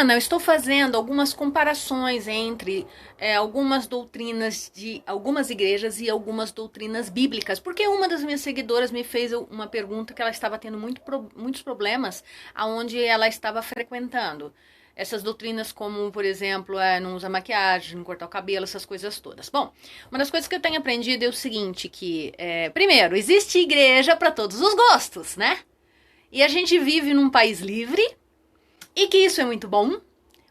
semana eu estou fazendo algumas comparações entre algumas doutrinas de algumas igrejas e algumas doutrinas bíblicas, porque uma das minhas seguidoras me fez uma pergunta que ela estava tendo muitos problemas aonde ela estava frequentando. Essas doutrinas como, por exemplo, não usar maquiagem, não cortar o cabelo, essas coisas todas. Bom, uma das coisas que eu tenho aprendido é o seguinte, que, primeiro, existe igreja para todos os gostos, né? E a gente vive num país livre, e que isso é muito bom,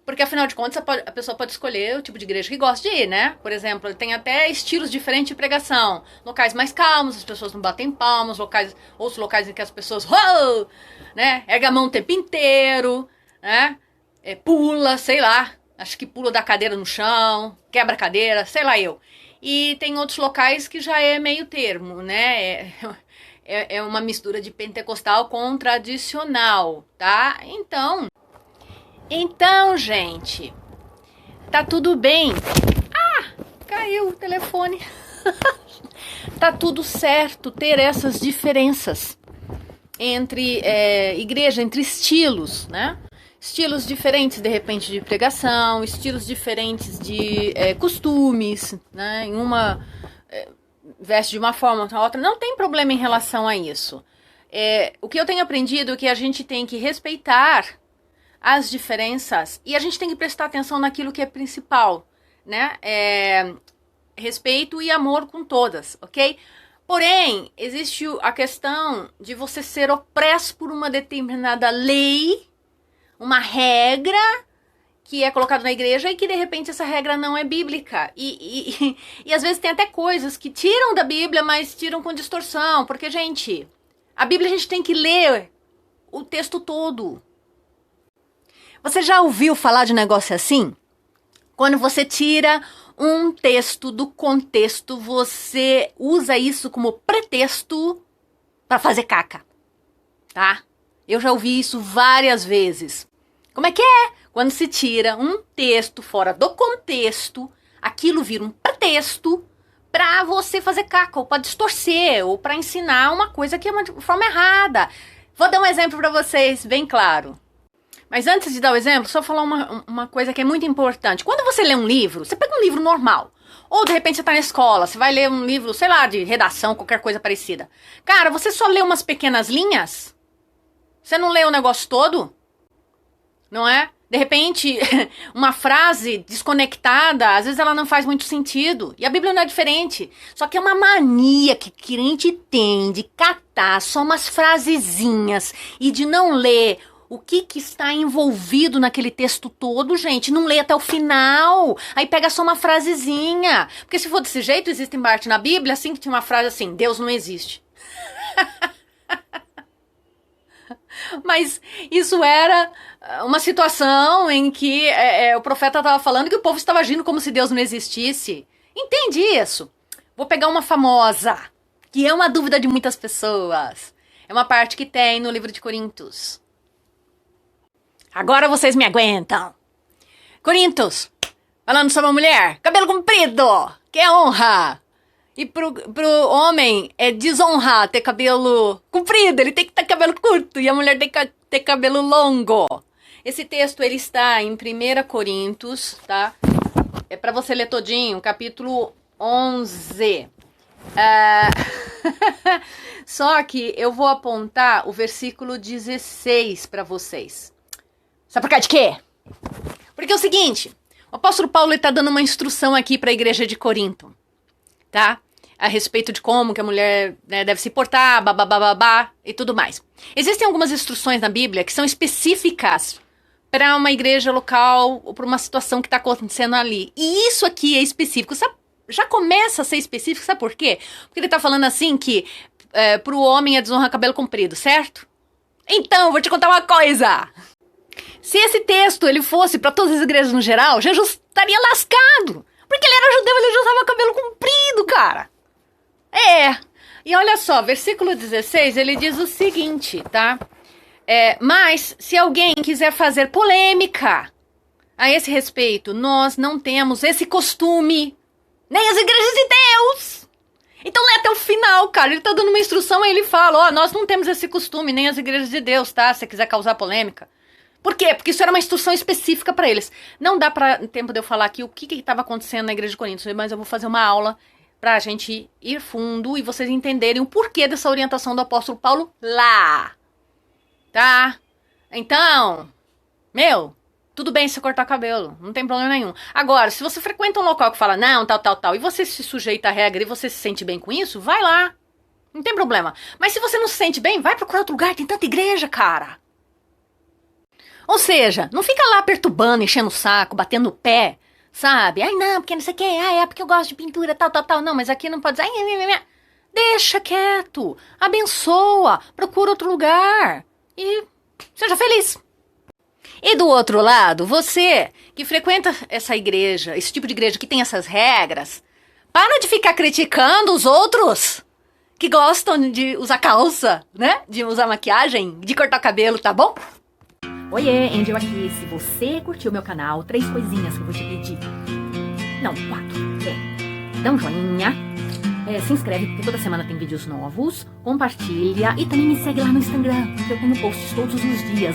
porque afinal de contas a pessoa pode escolher o tipo de igreja que gosta de ir, né? Por exemplo, tem até estilos diferentes de pregação. Locais mais calmos, as pessoas não batem palmas, outros locais em que as pessoas, uou, né? Erga a mão o tempo inteiro, né? Pula, sei lá, acho que pula da cadeira no chão, quebra a cadeira, sei lá eu. E tem outros locais que já é meio termo, né? É uma mistura de pentecostal com tradicional, tá? Então, gente, tá tudo bem. Caiu o telefone. Tá tudo certo ter essas diferenças entre igreja, entre estilos, né? Estilos diferentes, de repente, de pregação, estilos diferentes de costumes, né? Em uma veste de uma forma, na outra. Não tem problema em relação a isso. O que eu tenho aprendido é que a gente tem que respeitar as diferenças e a gente tem que prestar atenção naquilo que é principal, né? Respeito e amor com todas, ok? Porém, existe a questão de você ser opresso por uma determinada lei, uma regra que é colocada na igreja e que de repente essa regra não é bíblica. E às vezes tem até coisas que tiram da Bíblia, mas tiram com distorção, porque, gente, a Bíblia a gente tem que ler o texto todo. Você já ouviu falar de negócio assim? Quando você tira um texto do contexto, você usa isso como pretexto para fazer caca, tá? Eu já ouvi isso várias vezes. Como é que é? Quando se tira um texto fora do contexto, aquilo vira um pretexto para você fazer caca, ou para distorcer, ou para ensinar uma coisa que é uma forma errada. Vou dar um exemplo para vocês, bem claro. Mas antes de dar o exemplo, só falar uma coisa que é muito importante. Quando você lê um livro, você pega um livro normal. Ou de repente você tá na escola, você vai ler um livro, sei lá, de redação, qualquer coisa parecida. Cara, você só lê umas pequenas linhas? Você não lê o negócio todo? Não é? De repente, uma frase desconectada, às vezes ela não faz muito sentido. E a Bíblia não é diferente. Só que é uma mania que crente tem de catar só umas frasezinhas e de não ler o que está envolvido naquele texto todo, gente. Não lê até o final. Aí pega só uma frasezinha. Porque se for desse jeito, existe parte na Bíblia, assim, que tinha uma frase assim, Deus não existe. Mas isso era uma situação em que o profeta estava falando que o povo estava agindo como se Deus não existisse. Entendi isso. Vou pegar uma famosa, que é uma dúvida de muitas pessoas. É uma parte que tem no livro de Coríntios. Agora vocês me aguentam. Coríntios, falando sobre uma mulher, cabelo comprido, que é honra. E pro homem é desonrar ter cabelo comprido, ele tem que ter cabelo curto e a mulher tem que ter cabelo longo. Esse texto ele está em 1 Coríntios, tá? É para você ler todinho, capítulo 11. Só que eu vou apontar o versículo 16 para vocês. Sabe por causa de quê? Porque é o seguinte, o apóstolo Paulo está dando uma instrução aqui para a igreja de Corinto. Tá? A respeito de como que a mulher, né, deve se portar, babá e tudo mais. Existem algumas instruções na Bíblia que são específicas para uma igreja local ou para uma situação que está acontecendo ali. E isso aqui é específico. Sabe, já começa a ser específico, sabe por quê? Porque ele está falando assim que para o homem é desonra cabelo comprido, certo? Então, vou te contar uma coisa. Se esse texto ele fosse para todas as igrejas no geral, Jesus estaria lascado. Porque ele era judeu, ele já usava cabelo comprido, cara. E olha só, versículo 16, ele diz o seguinte, tá? Mas, se alguém quiser fazer polêmica a esse respeito, nós não temos esse costume, nem as igrejas de Deus. Então, lê até o final, cara. Ele tá dando uma instrução, aí ele fala, nós não temos esse costume, nem as igrejas de Deus, tá? Se você quiser causar polêmica. Por quê? Porque isso era uma instrução específica para eles. Não dá tempo de eu falar aqui o que estava acontecendo na igreja de Corinto, mas eu vou fazer uma aula pra gente ir fundo e vocês entenderem o porquê dessa orientação do apóstolo Paulo lá. Tá? Então, tudo bem se cortar cabelo, não tem problema nenhum. Agora, se você frequenta um local que fala não, tal, e você se sujeita à regra e você se sente bem com isso, vai lá. Não tem problema. Mas se você não se sente bem, vai procurar outro lugar, tem tanta igreja, cara. Ou seja, não fica lá perturbando, enchendo o saco, batendo o pé, sabe? Ai, não, porque não sei o que, é porque eu gosto de pintura, tal. Não, mas aqui não pode dizer. Deixa quieto, abençoa, procura outro lugar e seja feliz. E do outro lado, você que frequenta essa igreja, esse tipo de igreja que tem essas regras, para de ficar criticando os outros que gostam de usar calça, né? De usar maquiagem, de cortar cabelo, tá bom? Oiê, Angel aqui. Se você curtiu meu canal, 3 coisinhas que eu vou te pedir. Não, 4. Dá um joinha, se inscreve porque toda semana tem vídeos novos, compartilha e também me segue lá no Instagram, porque eu tenho posts todos os dias.